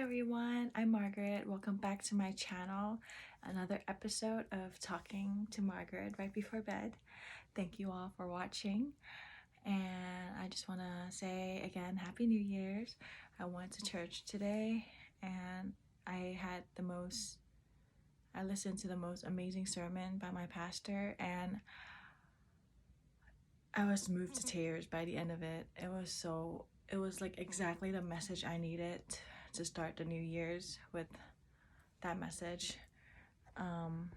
everyone, I'm Margaret. Welcome back to my channel. Another episode of Talking to Margaret right before bed. Thank you all for watching. And I just want to say again, Happy New Year's. I went to church today and I listened to the most amazing sermon by my pastor, and I was moved to tears by the end of it. It was like exactly the message I needed to start the New Year's with that message. I'll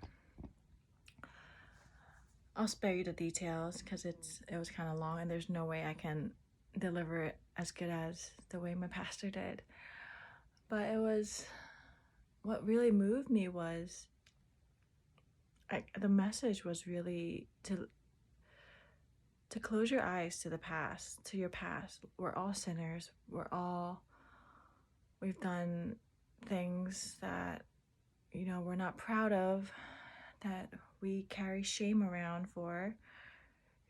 spare you the details because it was kind of long and there's no way I can deliver it as good as the way my pastor did. But what really moved me was the message was really to close your eyes to the past, to your past. We're all sinners. We've done things that, we're not proud of, that we carry shame around for.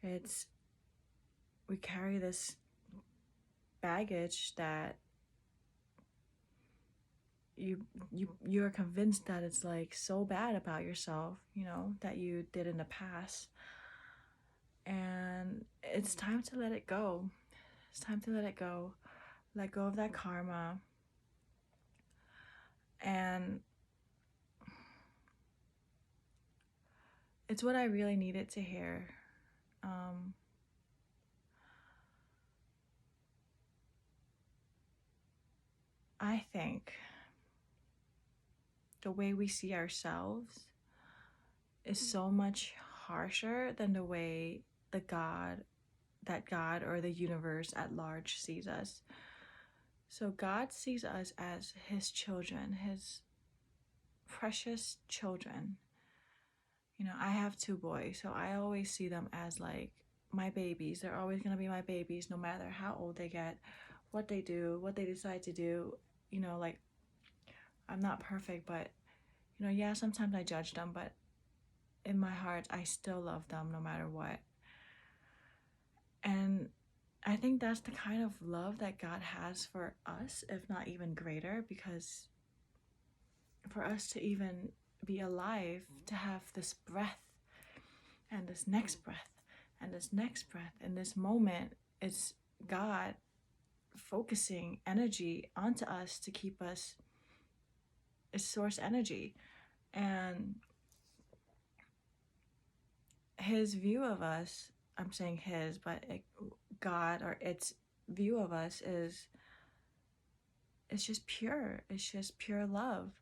We carry this baggage that you're convinced that it's like so bad about yourself, that you did in the past. And it's time to let it go. It's time to let it go. Let go of that karma. And it's what I really needed to hear. I think the way we see ourselves is so much harsher than the way that God or the universe at large sees us. So God sees us as his children, his precious children. I have 2 boys, so I always see them as like my babies. They're always going to be my babies no matter how old they get, what they do, what they decide to do. Like, I'm not perfect, but yeah, sometimes I judge them, but in my heart I still love them no matter what. And I think that's the kind of love that God has for us, if not even greater, because for us to even be alive, to have this breath and this next breath and this next breath in this moment, it's God focusing energy onto us to keep us, it's source energy. And his view of us, I'm saying his, but God or its view of us it's just pure. It's just pure love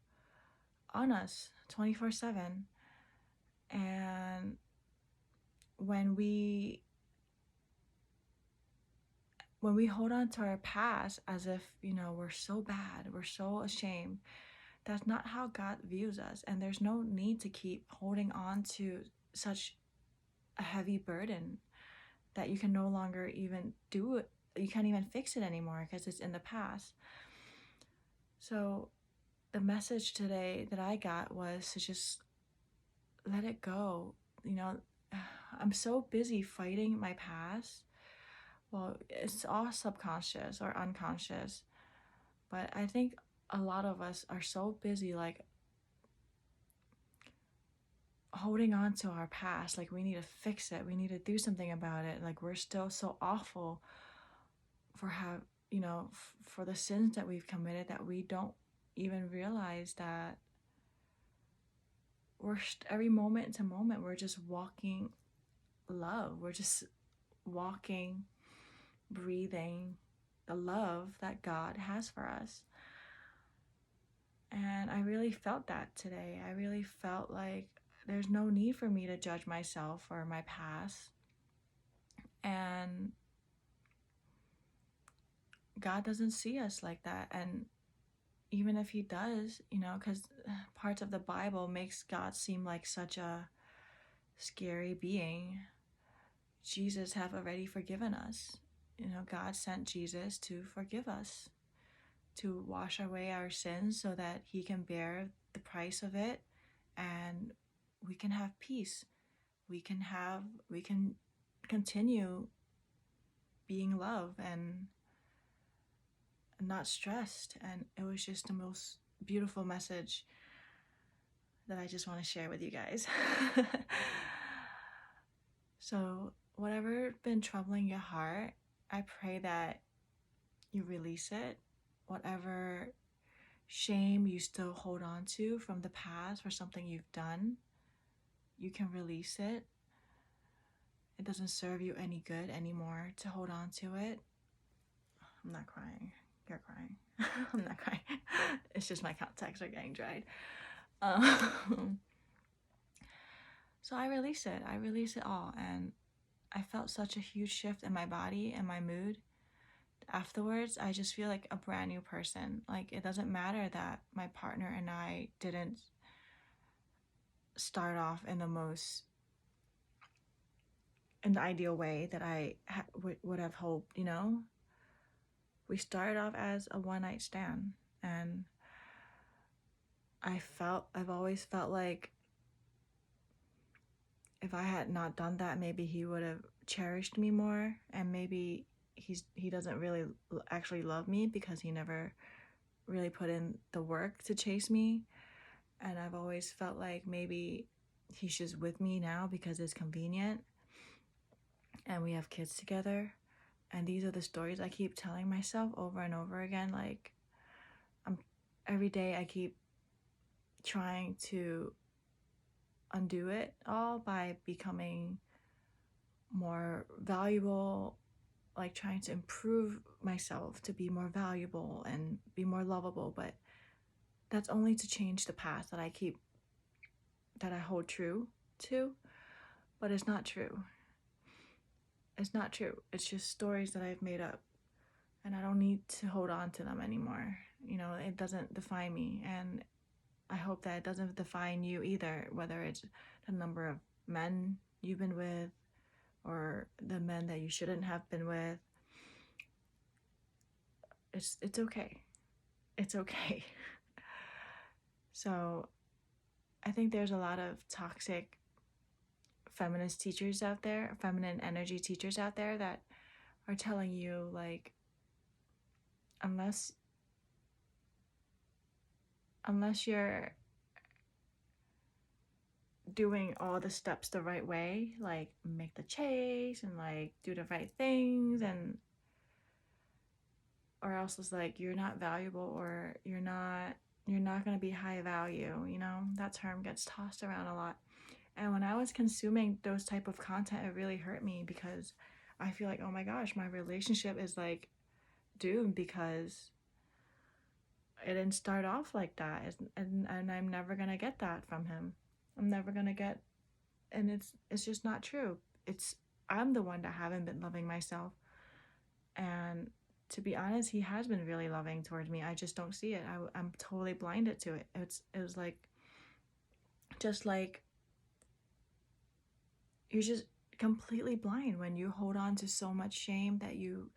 on us 24/7. And when we hold on to our past as if, we're so bad, we're so ashamed, that's not how God views us. And there's no need to keep holding on to such a heavy burden that you can no longer even do it. You can't even fix it anymore because it's in the past. So the message today that I got was to just let it go. I'm so busy fighting my past. Well, it's all subconscious or unconscious, but I think a lot of us are so busy like holding on to our past, like we need to fix it, we need to do something about it, like we're still so awful for for the sins that we've committed, that we don't even realize that every moment to moment we're just walking love. We're just walking, breathing the love that God has for us. And I really felt that today. I really felt like there's no need for me to judge myself or my past. And God doesn't see us like that. And even if he does, because parts of the Bible makes God seem like such a scary being, Jesus have already forgiven us. God sent Jesus to forgive us, to wash away our sins so that he can bear the price of it, and we can have peace. We can continue being love. And not stressed. And it was just the most beautiful message that I just want to share with you guys. So, whatever been troubling your heart, I pray that you release it. Whatever shame you still hold on to from the past for something you've done, you can release it. It doesn't serve you any good anymore to hold on to it. I'm not crying. You're crying. I'm not crying. It's just my contacts are getting dried. So I release it. I release it all. And I felt such a huge shift in my body and my mood. Afterwards, I just feel like a brand new person. Like, it doesn't matter that my partner and I didn't start off in the ideal way that I would have hoped, you know? We started off as a one night stand, and I've always felt like if I had not done that, maybe he would have cherished me more, and maybe he doesn't really actually love me because he never really put in the work to chase me. And I've always felt like maybe he's just with me now because it's convenient and we have kids together. And these are the stories I keep telling myself over and over again. Like, every day I keep trying to undo it all by becoming more valuable, like trying to improve myself to be more valuable and be more lovable. But that's only to change the past that I hold true to. But it's not true. It's not true. It's just stories that I've made up, and I don't need to hold on to them anymore. You know, it doesn't define me, and I hope that it doesn't define you either, whether it's the number of men you've been with or the men that you shouldn't have been with. It's okay. It's okay. So I think there's a lot of toxic feminist teachers out there, feminine energy teachers out there that are telling you, like, unless you're doing all the steps the right way, like make the chase and like do the right things, and or else it's like you're not valuable, or you're not going to be high value. You know, that term gets tossed around a lot. And when I was consuming those type of content, it really hurt me because I feel like, oh my gosh, my relationship is like doomed because it didn't start off like that, and I'm never going to get that from him. I'm never going to get, and it's just not true. I'm the one that haven't been loving myself. And to be honest, he has been really loving towards me. I just don't see it. I'm totally blinded to it. It was like, just like, you're just completely blind when you hold on to so much shame that you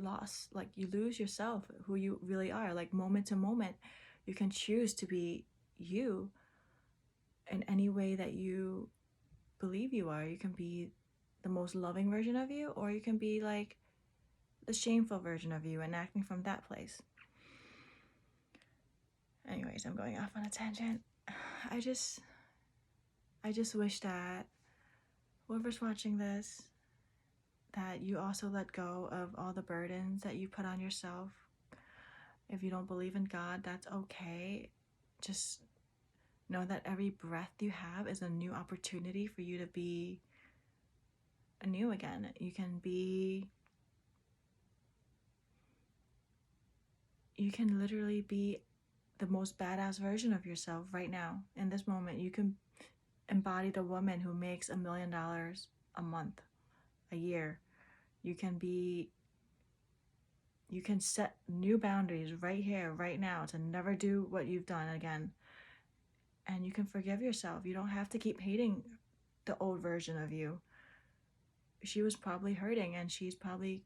lost, like you lose yourself, who you really are. Like, moment to moment, you can choose to be you in any way that you believe you are. You can be the most loving version of you, or you can be like the shameful version of you and acting from that place. Anyways, I'm going off on a tangent. I just wish that whoever's watching this, that you also let go of all the burdens that you put on yourself. If you don't believe in God, that's okay. Just know that every breath you have is a new opportunity for you to be anew again. You can literally be the most badass version of yourself right now. In this moment, you can embody the woman who makes $1 million a month, a year. You can set new boundaries right here, right now, to never do what you've done again. And you can forgive yourself. You don't have to keep hating the old version of you. She was probably hurting, and she's probably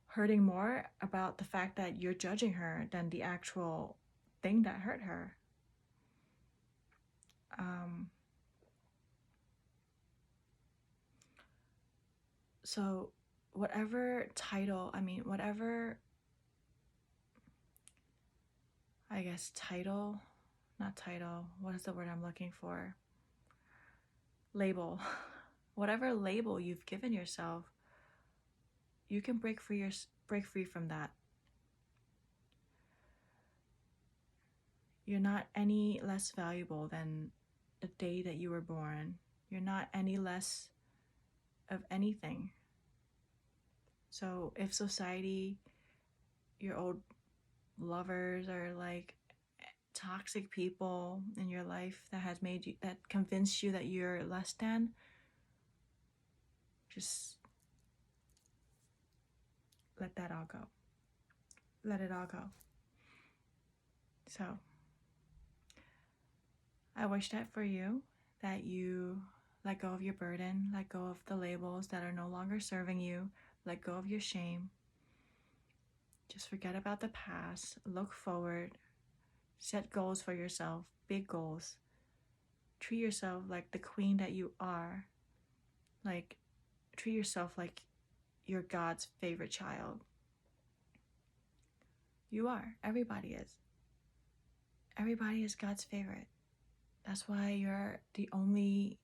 hurting more about the fact that you're judging her than the actual thing that hurt her. So, whatever title, I mean, whatever, I guess, title, not title, what is the word I'm looking for? Label. Whatever label you've given yourself, you can break free from that. You're not any less valuable than the day that you were born. You're not any less of anything. So if society, your old lovers, are like toxic people in your life that has made you, that convinced you that you're less than, just let that all go. Let it all go. So I wish that for you, that you let go of your burden, let go of the labels that are no longer serving you, let go of your shame. Just forget about the past, look forward, set goals for yourself, big goals. Treat yourself like the queen that you are. Like, treat yourself like you're God's favorite child. You are. Everybody is. Everybody is God's favorite. That's why you're the only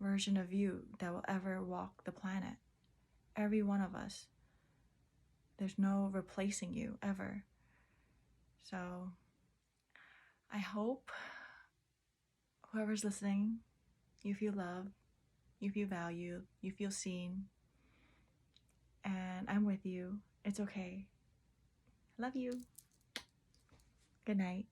version of you that will ever walk the planet. Every one of us. There's no replacing you ever. So I hope whoever's listening, you feel loved, you feel valued, you feel seen, and I'm with you. It's okay. Love you. Good night.